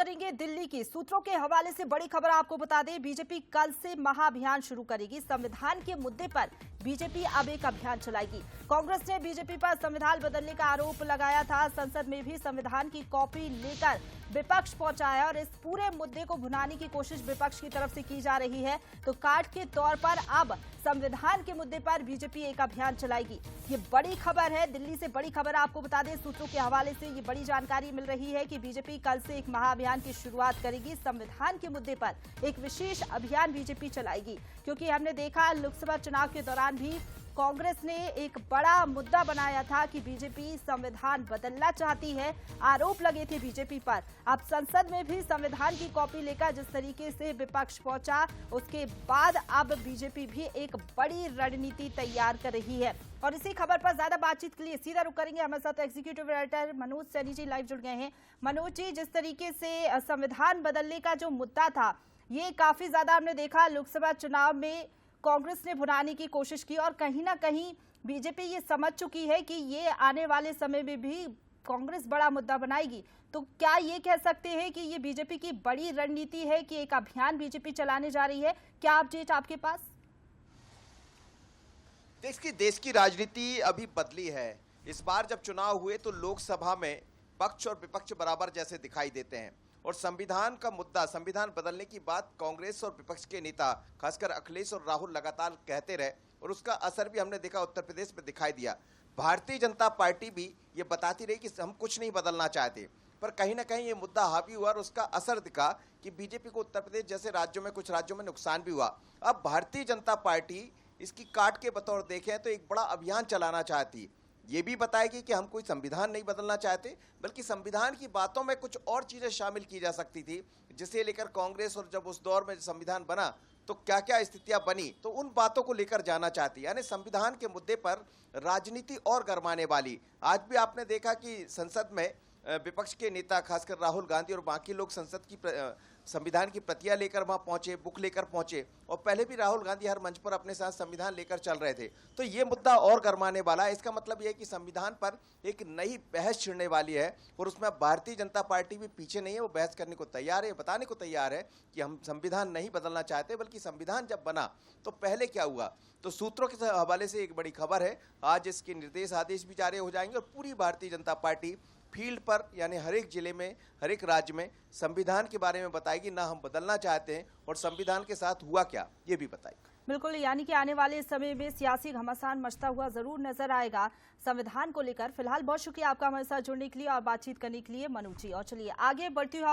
करेंगे दिल्ली की। सूत्रों के हवाले से बड़ी खबर आपको बता दें, बीजेपी कल से महाअभियान शुरू करेगी। संविधान के मुद्दे पर बीजेपी अब एक अभियान चलाएगी। कांग्रेस ने बीजेपी पर संविधान बदलने का आरोप लगाया था। संसद में भी संविधान की कॉपी लेकर विपक्ष पहुंचा है और इस पूरे मुद्दे को भुनाने की कोशिश विपक्ष की तरफ से की जा रही है। तो काट के तौर पर अब संविधान के मुद्दे पर बीजेपी एक अभियान चलाएगी। ये बड़ी खबर है, दिल्ली से बड़ी खबर आपको बता दें। सूत्रों के हवाले से ये बड़ी जानकारी मिल रही है कि बीजेपी कल से एक महाअभियान की शुरुआत करेगी। संविधान के मुद्दे पर एक विशेष अभियान बीजेपी चलाएगी, क्योंकि हमने देखा लोकसभा चुनाव के दौरान भी कांग्रेस ने एक बड़ा मुद्दा बनाया था कि बीजेपी संविधान बदलना चाहती है। आरोप लगे थे बीजेपी पर। अब संसद में भी संविधान की कॉपी लेकर जिस तरीके से विपक्ष पहुंचा, उसके बाद अब बीजेपी भी एक बड़ी रणनीति तैयार कर रही है। और इसी खबर पर ज्यादा बातचीत के लिए सीधा रुक करेंगे। हमारे साथ executive editor Manoj Saini ji live जुड़ गए हैं। मनोज जी, जिस तरीके से संविधान बदलने का जो मुद्दा था, ये काफी ज्यादा हमने देखा लोकसभा चुनाव में कांग्रेस ने भुनाने की कोशिश की और कहीं ना कहीं बीजेपी ये समझ चुकी है कि ये आने वाले समय में भी कांग्रेस बड़ा मुद्दा बनाएगी। तो क्या ये कह सकते हैं कि ये बीजेपी की बड़ी रणनीति है कि एक अभियान बीजेपी चलाने जा रही है? क्या अपडेट आपके पास? देश की राजनीति अभी बदली है। इस बार जब चुनाव हुए तो लोकसभा में पक्ष और विपक्ष बराबर जैसे दिखाई देते हैं और संविधान का मुद्दा, संविधान बदलने की बात कांग्रेस और विपक्ष के नेता खासकर अखिलेश और राहुल लगातार कहते रहे और उसका असर भी हमने देखा उत्तर प्रदेश में दिखाई दिया। भारतीय जनता पार्टी भी ये बताती रही कि हम कुछ नहीं बदलना चाहते, पर कहीं ना कहीं ये मुद्दा हावी हुआ और उसका असर दिखा कि बीजेपी को उत्तर प्रदेश जैसे राज्यों में, कुछ राज्यों में नुकसान भी हुआ। अब भारतीय जनता पार्टी इसकी काट के बतौर देखें तो एक बड़ा अभियान चलाना चाहती, ये भी बताएगी कि हम कोई संविधान नहीं बदलना चाहते, बल्कि संविधान की बातों में कुछ और चीजें शामिल की जा सकती थी, जिसे लेकर कांग्रेस और जब उस दौर में संविधान बना तो क्या क्या स्थितियां बनी, तो उन बातों को लेकर जाना चाहती। यानी संविधान के मुद्दे पर राजनीति और गरमाने वाली। आज भी आपने देखा कि संसद में विपक्ष के नेता खासकर राहुल गांधी और बाकी लोग संसद की संविधान की प्रतियां लेकर वहां पहुंचे, बुक लेकर पहुंचे, और पहले भी राहुल गांधी हर मंच पर अपने साथ संविधान लेकर चल रहे थे। तो ये मुद्दा और गरमाने वाला है। इसका मतलब यह है कि संविधान पर एक नई बहस छिड़ने वाली है और उसमें भारतीय जनता पार्टी भी पीछे नहीं है। वो बहस करने को तैयार है, बताने को तैयार है कि हम संविधान नहीं बदलना चाहते, बल्कि संविधान जब बना तो पहले क्या हुआ। तो सूत्रों के हवाले से एक बड़ी खबर है, आज इसके निर्देश आदेश भी जारी हो जाएंगे और पूरी भारतीय जनता पार्टी फील्ड पर यानी हर एक जिले में, हर एक राज्य में संविधान के बारे में बताएगी, ना हम बदलना चाहते हैं और संविधान के साथ हुआ क्या ये भी बताएगी। बिल्कुल, यानी कि आने वाले समय में सियासी घमासान मचता हुआ जरूर नजर आएगा संविधान को लेकर। फिलहाल बहुत शुक्रिया आपका हमारे साथ जुड़ने के लिए और बातचीत करने के लिए मनोज जी। और चलिए आगे बढ़ती हूँ।